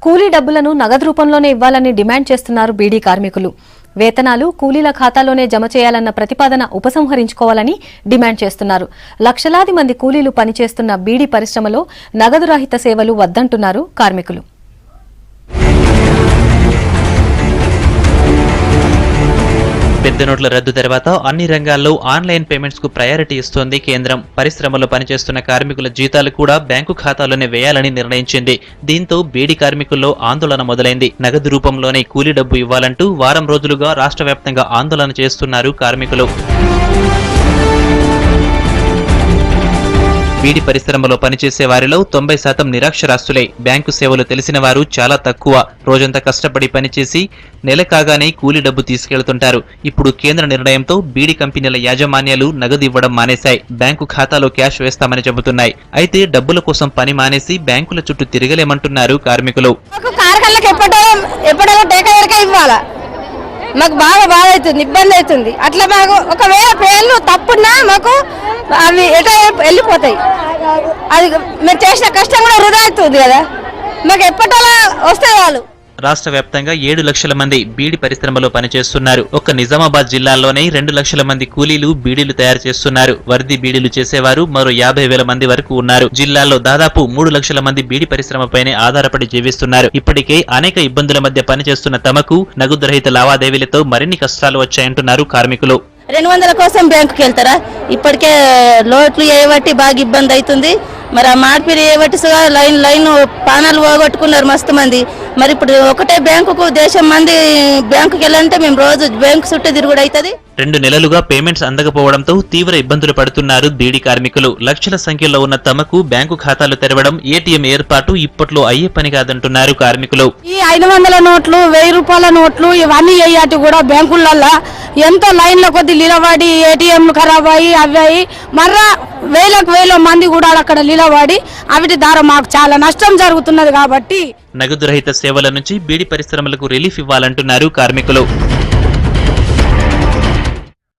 కూలీ డబ్బులను నగదు రూపంలోనే ఇవ్వాలని డిమాండ్ చేస్తున్నారు బీడీ కార్మికులు. వేతనాలు కూలీల ఖాతాలోనే జమ చేయాలన్న ప్రతిపాదన ఉపసంహరించుకోవాలని డిమాండ్ చేస్తున్నారు. లక్షలాది మంది కూలీలు పనిచేస్తున్న బీడీ పరిశ్రమలో నగదు రహిత సేవలు వద్దంటున్నారు కార్మికులు. పెద్ద నోట్ల రద్దు తర్వాత అన్ని రంగాల్లో ఆన్లైన్ పేమెంట్స్ కు ప్రయారిటీ ఇస్తోంది కేంద్రం. పరిశ్రమలో పనిచేస్తున్న కార్మికుల జీతాలు కూడా బ్యాంకు ఖాతాలోనే వేయాలని నిర్ణయించింది. దీంతో బీడీ కార్మికుల్లో ఆందోళన మొదలైంది. నగదు రూపంలోనే కూలీ డబ్బు ఇవ్వాలంటూ వారం రోజులుగా రాష్ట్ర వ్యాప్తంగా ఆందోళన చేస్తున్నారు కార్మికులు. బీడీ పరిశ్రమలో పనిచేసే వారిలో 90% నిరక్షరాస్యులే. బ్యాంకు సేవలు తెలిసిన వారు చాలా తక్కువ. రోజంతా కష్టపడి పనిచేసి నెల కాగానే కూలీ డబ్బు తీసుకెళ్తుంటారు. ఇప్పుడు కేంద్ర నిర్ణయంతో బీడీ కంపెనీల యాజమాన్యాలు నగదు ఇవ్వడం మానేశాయి. బ్యాంకు ఖాతాలో క్యాష్ వేస్తామని చెబుతున్నాయి. అయితే డబ్బుల కోసం పని మానేసి బ్యాంకుల చుట్టూ తిరగలేమంటున్నారు కార్మికులు. మాకు బాగా బాధ అవుతుంది, ఇబ్బంది అవుతుంది. అట్లా మాకు ఒకవేళ పేర్లు తప్పున్నా మాకు అవి ఎటో వెళ్ళిపోతాయి. అది మేము చేసిన కష్టం కూడా వృధా అవుతుంది కదా. మాకు ఎప్పటిలా వస్తాయి వాళ్ళు. రాష్ట్ర వ్యాప్తంగా 7 లక్షల మంది బీడీ పరిశ్రమలో పనిచేస్తున్నారు. ఒక్క నిజామాబాద్ జిల్లాలోనే 2 లక్షల మంది కూలీలు బీడీలు తయారు చేస్తున్నారు. వర్ది బీడీలు చేసేవారు మరో 50,000 మంది వరకు ఉన్నారు. జిల్లాలో దాదాపు 3 లక్షల మంది బీడీ పరిశ్రమపైనే ఆధారపడి జీవిస్తున్నారు. ఇప్పటికే అనేక ఇబ్బందుల మధ్య పనిచేస్తున్న తమకు నగదు రహిత లావాదేవీలతో మరిన్ని కష్టాలు వచ్చాయంటున్నారు కార్మికులు. 200 కోసం బ్యాంకుకి వెళ్తారా? ఇప్పటికే లోట్లు ఏవట్టి బాగా ఇబ్బంది అవుతుంది. మరి ఆ మార్పిడి ఏవట్టి లైన్ పానాలు పోగొట్టుకున్నారు మస్తు మంది. మరి ఇప్పుడు ఒకటే బ్యాంకుకు దేశం మంది బ్యాంకుకి వెళ్ళాలంటే మేము రోజు బ్యాంకు చుట్టూ తిరుగుడు అవుతుంది. 2 నెలలుగా పేమెంట్స్ అందకపోవడంతో తీవ్ర ఇబ్బందులు పడుతున్నారు బీడీ కార్మికులు. లక్షల సంఖ్యలో ఉన్న తమకు బ్యాంకు ఖాతాలు తెరవడం, ఏటీఎం ఏర్పాటు ఇప్పట్లో అయ్యే పని కాదంటున్నారు కార్మికులు. ఈ 500 నోట్లు, 1000 రూపాయల నోట్లు ఇవన్నీ అయ్యాటి కూడా బ్యాంకులల్లో ఎంతో లైన్ల కొద్ది నిలబడి ఏటీఎంలు ఖరాబ్ అయ్యి అవి అయ్యి మర్రా వేల మంది కూడా అక్కడ నిలబడి అవిటి ద్వారా మాకు చాలా నష్టం జరుగుతున్నది. కాబట్టి నగదు రహిత సేవల నుంచి బీడీ పరిశ్రమలకు రిలీఫ్ ఇవ్వాలంటున్నారు కార్మికులు.